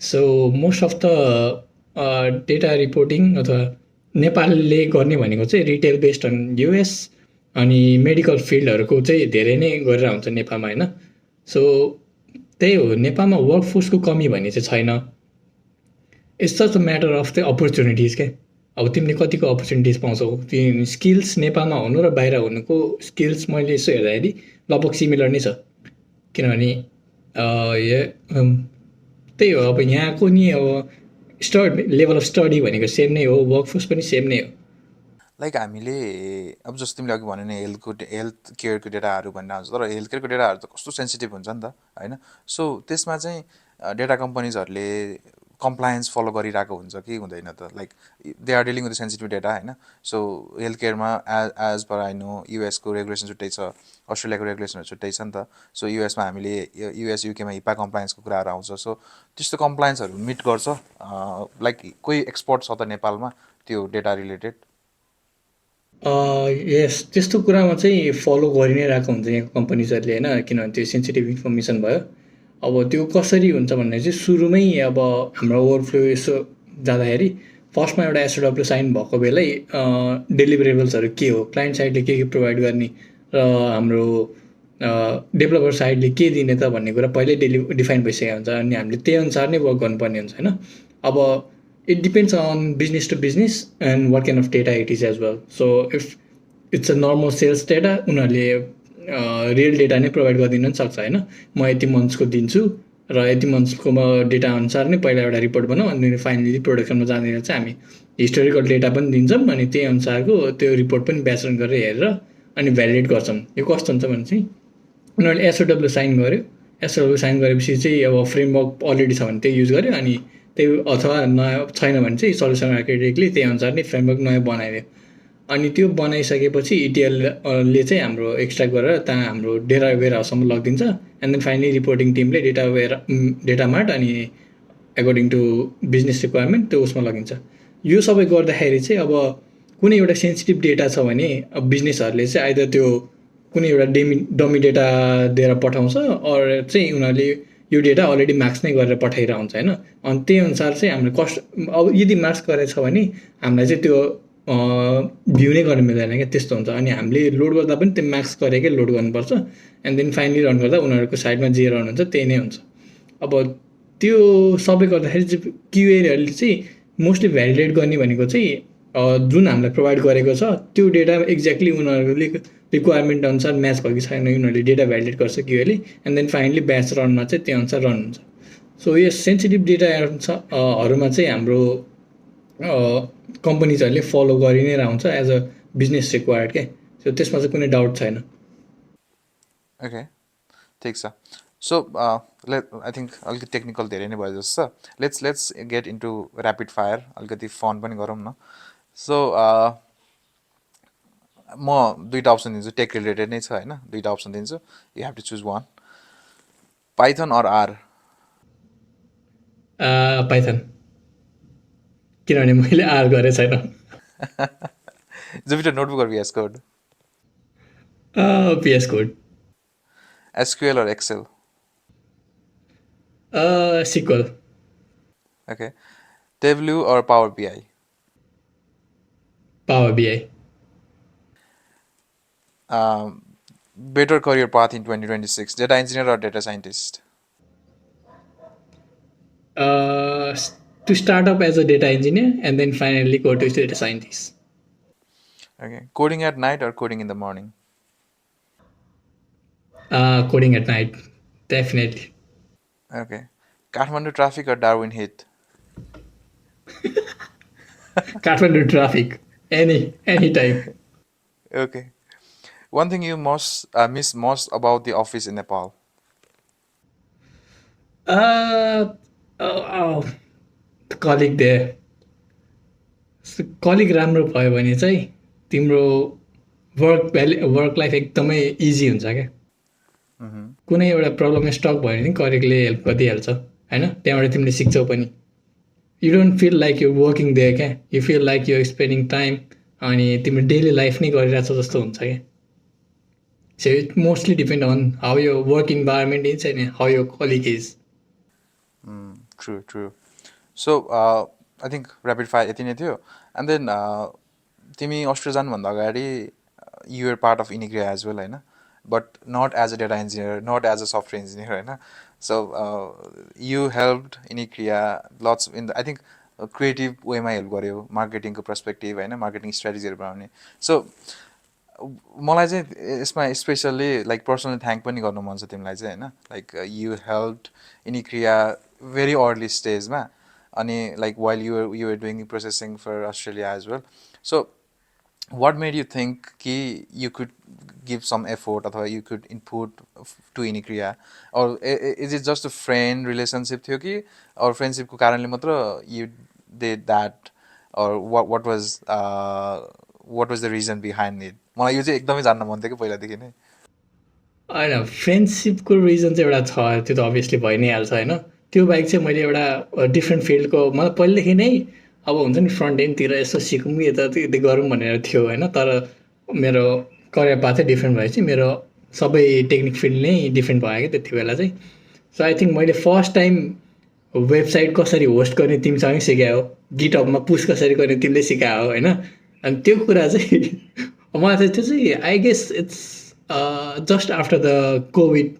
So most of the data reporting अथवा नेपालले गर्ने भनेको चाहिँ रिटेल बेस्ड अन युएस अनि मेडिकल फिल्डहरूको चाहिँ धेरै नै गरेर हुन्छ नेपालमा होइन. सो त्यही हो, नेपालमा वर्कफोर्सको कमी भन्ने चाहिँ छैन. It's just a matter of the opportunities के. अब तिमीले कतिको अपर्च्युनिटिज पाउँछौ, ती स्किल्स नेपालमा हुनु र बाहिर हुनुको स्किल्स मैले यसो हेर्दाखेरि लगभग सिमिलर नै छ. किनभने त्यही हो, अब यहाँको नि अब लेभल अफ स्टडी भनेको सेम नै हो, वर्कफोर्स पनि सेम नै हो. लाइक हामीले अब जस्तो तिमीले अघि भन्यो नि हेल्थ केयरको डेटाहरू भनेर आउँछ, तर हेल्थ केयरको डेटाहरू त कस्तो सेन्सिटिभ हुन्छ नि त होइन. सो त्यसमा चाहिँ डेटा कम्पनीजहरूले कम्प्लायन्स फलो गरिरहेको हुन्छ कि हुँदैन त? Like they are dealing with sensitive data होइन. सो हेल्थ केयरमा एज पर आई नो युएसको रेगुलेसन छुट्टै छ, अस्ट्रेलियाको रेगुलेसनहरू छुट्टै छ नि त. सो युएसमा हामीले युएस युकेमा हिपा कम्प्लायन्सको कुराहरू आउँछ. सो त्यस्तो कम्प्लायन्सहरू मिट गर्छ लाइक कोही एक्सपर्ट छ त नेपालमा त्यो डेटा रिलेटेड? यस, त्यस्तो कुरामा चाहिँ फलो गरि नै रहेको हुन्छ यहाँको कम्पनीजहरूले होइन. किनभने त्यो सेन्सिटिभ इन्फर्मेसन भयो. अब त्यो कसरी हुन्छ भन्ने चाहिँ सुरुमै अब हाम्रो ओभरफ्लो यसो जाँदाखेरि फर्स्टमा एउटा एसओडब्ल्यू साइन भएको बेलै डेलिभरेबल्सहरू के हो, क्लाइन्ट साइडले के प्रोभाइड गर्ने र हाम्रो डेभलपर साइडले के दिने त भन्ने कुरा पहिल्यै डिफाइन भइसकेको हुन्छ. अनि हामीले त्यही अनुसार नै वर्क गर्नुपर्ने हुन्छ होइन. अब it depends on business to business and what kind of data it is as well. So if it's a normal sales data उनीहरूले रियल डेटा नै प्रोभाइड गरिदिन पनि सक्छ होइन म यति मन्थ्सको दिन्छु र यति मन्थ्सको डेटा अनुसार नै पहिला एउटा रिपोर्ट बनाऊ अनि फाइनली प्रोडक्सनमा जाँदैन चाहिँ हामी हिस्टोरिकल डेटा पनि दिन्छौँ अनि त्यही अनुसारको त्यो रिपोर्ट पनि ब्याचरन गरेर हेरेर अनि भ्यालिडेट गर्छौँ यो कस्तो हुन्छ भने चाहिँ उनीहरूले एसओडब्ल्यू साइन गर्यो एसओडब्ल्यू साइन गरेपछि चाहिँ अब फ्रेमवर्क अलरेडी छ भने त्यही युज गर्यो अनि त्यही अथवा नयाँ छैन भने चाहिँ सल्युसन आर्किटेक्टले त्यही अनुसार नै फ्रेमवर्क नयाँ बनाइदियो अनि त्यो बनाइसकेपछि इटिएलले चाहिँ हाम्रो एक्सट्र्याक्ट गरेर त्यहाँ हाम्रो डेटा वेयरहाउससम्म लगिदिन्छ एन्ड देन फाइनली रिपोर्टिङ टिमले डेटा मार्ट अनि एकोर्डिङ टु बिजनेस रिक्वायरमेन्ट त्यो उसमा लगिन्छ यो सबै गर्दाखेरि चाहिँ अब कुनै एउटा सेन्सिटिभ डेटा छ भने अब बिजनेसहरूले चाहिँ आइदर त्यो कुनै एउटा डमी डेटा दिएर पठाउँछ अर चाहिँ उनीहरूले यो डेटा अलरेडी मार्क्स नै गरेर पठाइरहेको हुन्छ होइन अनि त्यही अनुसार चाहिँ हाम्रो कस्ट अब यदि मार्क्स गरेको छ भने हामीलाई चाहिँ त्यो भ्यू नै गर्न मिल्दैन क्या त्यस्तो हुन्छ अनि हामीले लोड गर्दा पनि त्यो मार्क्स गरेकै लोड गर्नुपर्छ एन्ड देन फाइनली रन गर्दा उनीहरूको साइडमा जे रन हुन्छ त्यही नै हुन्छ अब त्यो सबै गर्दाखेरि चाहिँ क्युएहरूले चाहिँ मोस्टली भ्यालिडेट गर्ने भनेको चाहिँ जुन हामीलाई प्रोभाइड गरेको छ त्यो डेटा एक्ज्याक्टली उनीहरूले रिक्वायरमेन्ट अनुसार म्याच भयो कि छैन उनीहरूले डेटा भ्यालिडेट गर्छ क्युएले एन्ड देन फाइनली ब्याच रनमा चाहिँ त्यो अनुसार रन हुन्छ सो यो सेन्सिटिभ डेटाहरूमा चाहिँ हाम्रो कम्पनीजहरूले फलो गरि नै रहन्छ एज अ बिजनेस रिक्वायर्ड क्या सो त्यसमा चाहिँ कुनै डाउट छैन ओके ठिक छ सो आई थिङ्क अलिकति टेक्निकल धेरै नै भयो जस्तो छ let's get into rapid fire अलिकति फन पनि गरौँ न सो म दुईवटा अप्सन दिन्छु टेक रिलेटेड नै छ होइन दुईवटा अप्सन दिन्छु you have to choose one Python or R Python किनभने मैले आर गरेँ छैन Jupyter notebook or VS code PS code SQL or Excel sequel okay Tableau or Power BI power BI better career path in 2026 data engineer or data scientist to start up as a data engineer and then finally go to data scientist. okay coding at night or coding in the morning Coding at night, definitely. okay Kathmandu traffic or Darwin Heath Kathmandu traffic, any time. okay one thing you most miss most about the office in Nepal colleague they colleague राम्रो भयो भने चाहिँ तिम्रो work life एकदमै easy हुन्छ क्या कुनै एउटा प्रब्लम स्टक भयो भने कलिगले हेल्प गरिदिइहाल्छ होइन त्यहाँबाट तिमीले सिक्छौ पनि you don't feel like you working they क्या you feel like you spending time अनि तिम्रो डेली लाइफ नै गरिरहेछ जस्तो हुन्छ क्या so it mostly depend on how यो work environment is and how यो colleague is true so I think rapid fire यति नै थियो and then तिमी अस्ट्रेलिया जानुभन्दा अगाडि you were part of Inigria as well होइन but not as a data engineer not as a software engineer होइन so you helped Inigria lots in the I think creative way मा help गर्यो मार्केटिङको perspective होइन marketing स्ट्राटेजीहरू बनाउने so मलाई चाहिँ यसमा specially like personally thank पनि गर्नु मन छ तिमीलाई चाहिँ होइन like you helped Inigria very early स्टेजमा अनि like while you are doing processing for Australia as well so what made you think कि you could give some effort अथवा you could input to Inigria or is it just a friend relationship थियो कि or friendship को कारणले मात्र you did that or what was the reason behind it मलाई यो चाहिँ एकदमै जान्न मन थियो कि पहिलादेखि नै होइन फ्रेन्डसिपको रिजन चाहिँ एउटा छ त्यो त अभियसली भइ नै हाल्छ होइन त्यो बाहेक चाहिँ मैले एउटा डिफ्रेन्ट फिल्डको मलाई पहिलेदेखि नै अब हुन्छ नि फ्रन्ट एन्डतिर यसो सिकौँ कि यता यति गरौँ भनेर थियो होइन तर मेरो करियर पाथ चाहिँ डिफ्रेन्ट भएपछि मेरो सबै टेक्निक फिल्ड नै डिफ्रेन्ट भयो क्या त्यति बेला चाहिँ सो आई थिङ्क मैले फर्स्ट टाइम वेबसाइट कसरी होस्ट गर्ने तिमीसँगै सिकायो गिटअपमा पुस कसरी गर्ने तिमीले सिकायो होइन अनि त्यो कुरा चाहिँ मलाई चाहिँ त्यो चाहिँ I guess it's just after the covid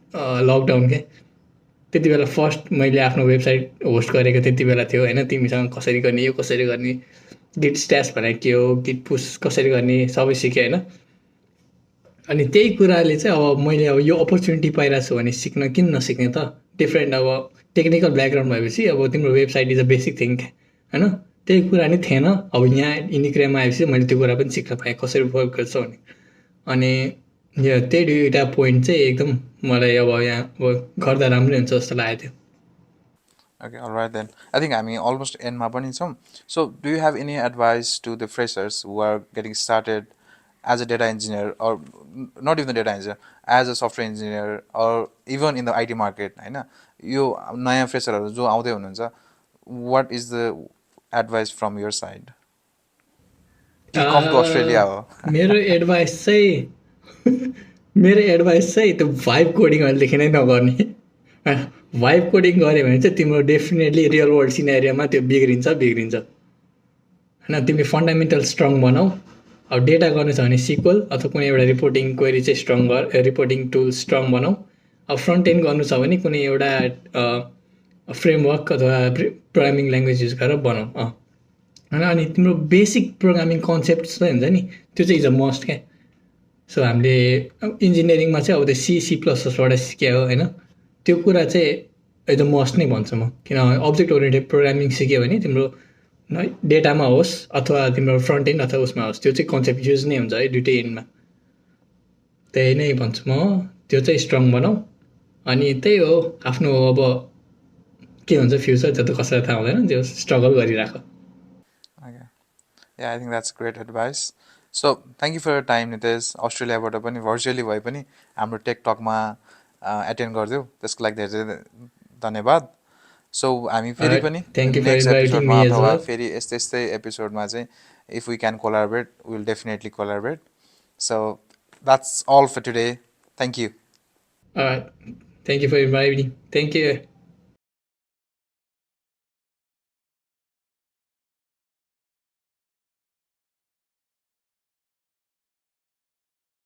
lockdown क्या त्यति बेला फर्स्ट मैले आफ्नो वेबसाइट होस्ट गरेको त्यति बेला थियो होइन तिमीसँग कसरी गर्ने यो कसरी गर्ने गिट स्ट्यास भनेको के हो गिट पुस कसरी गर्ने सबै सिकेँ होइन अनि त्यही कुराले चाहिँ अब मैले अब यो अपर्च्युनिटी पाइरहेको छु भने सिक्न किन नसिक्ने त डिफ्रेन्ट अब टेक्निकल ब्याकग्राउन्ड भएपछि अब तिम्रो website is a basic thing होइन त्यही कुरा नै थिएन अब यहाँ इन्डिक्रियामा आएपछि मैले त्यो कुरा पनि सिक्न पाएँ कसरी वर्क गर्छ भने अनि यो त्यही दुईवटा पोइन्ट चाहिँ एकदम मलाई अब यहाँ अब गर्दा राम्रै हुन्छ जस्तो लागेको थियो Okay, all right then. I think हामी almost endमा पनि छौँ. So, do you have any advice to the freshers who are getting started as a data engineer or not even the data engineer, as a software engineer or even in the IT market, होइन यो नयाँ फ्रेसरहरू जो आउँदै हुनुहुन्छ, what is the advice from your side? कि come to Australia हो? मेरो advice चाहिँ मेरो एडभाइस चाहिँ त्यो भाइब कोडिङ अहिलेदेखि नै नगर्ने भाइब कोडिङ गऱ्यो भने चाहिँ तिम्रो डेफिनेटली रियल वर्ल्ड सिनेरियोमा त्यो बिग्रिन्छ होइन तिमी फन्डामेन्टल स्ट्रङ बनाऊ अब डेटा गर्नु छ भने सिक्वल अथवा कुनै एउटा रिपोर्टिङ क्वेरी चाहिँ स्ट्रङ रिपोर्टिङ टुल स्ट्रङ बनाऊ अब फ्रन्ट एन्ड गर्नु छ भने कुनै एउटा फ्रेमवर्क अथवा प्रोग्रामिङ ल्याङ्ग्वेज युज गरेर बनाऊ होइन अनि तिम्रो बेसिक प्रोग्रामिङ कन्सेप्ट चाहिँ हुन्छ नि त्यो चाहिँ इज अ मस्ट क्या सो हामीले इन्जिनियरिङमा चाहिँ अब त्यो सी प्लसबाट सिक्यो होइन त्यो कुरा चाहिँ एज अ मस्ट नै भन्छु म किनभने अब्जेक्ट ओरिएन्टेड प्रोग्रामिङ सिक्यो भने तिम्रो डेटामा होस् अथवा तिम्रो फ्रन्ट एन्ड अथवा उसमा होस् त्यो चाहिँ कन्सेप्ट युज नै हुन्छ है दुइटै एन्डमा त्यही नै भन्छु म त्यो चाहिँ स्ट्रङ बनाऊ अनि त्यही हो आफ्नो अब के हुन्छ फ्युचर त्यो त कसैलाई थाहा हुँदैन त्यो struggle गरिराख Okay. Yeah, I think that's great advice. So, thank you for your time, Nitesh. अस्ट्रेलियाबाट पनि भर्चुअली भए पनि हाम्रो टेक टकमा एटेन्ड गरिदियो त्यसको लागि धेरै धेरै धन्यवाद. सो हामी फेरि पनि thank you for next inviting एपिसोडमा मी एज अथवा वेल फेरि यस्तै यस्तै एपिसोडमा चाहिँ if we can collaborate will definitely collaborate. So that's all for today. Thank you. Thank you for inviting thank you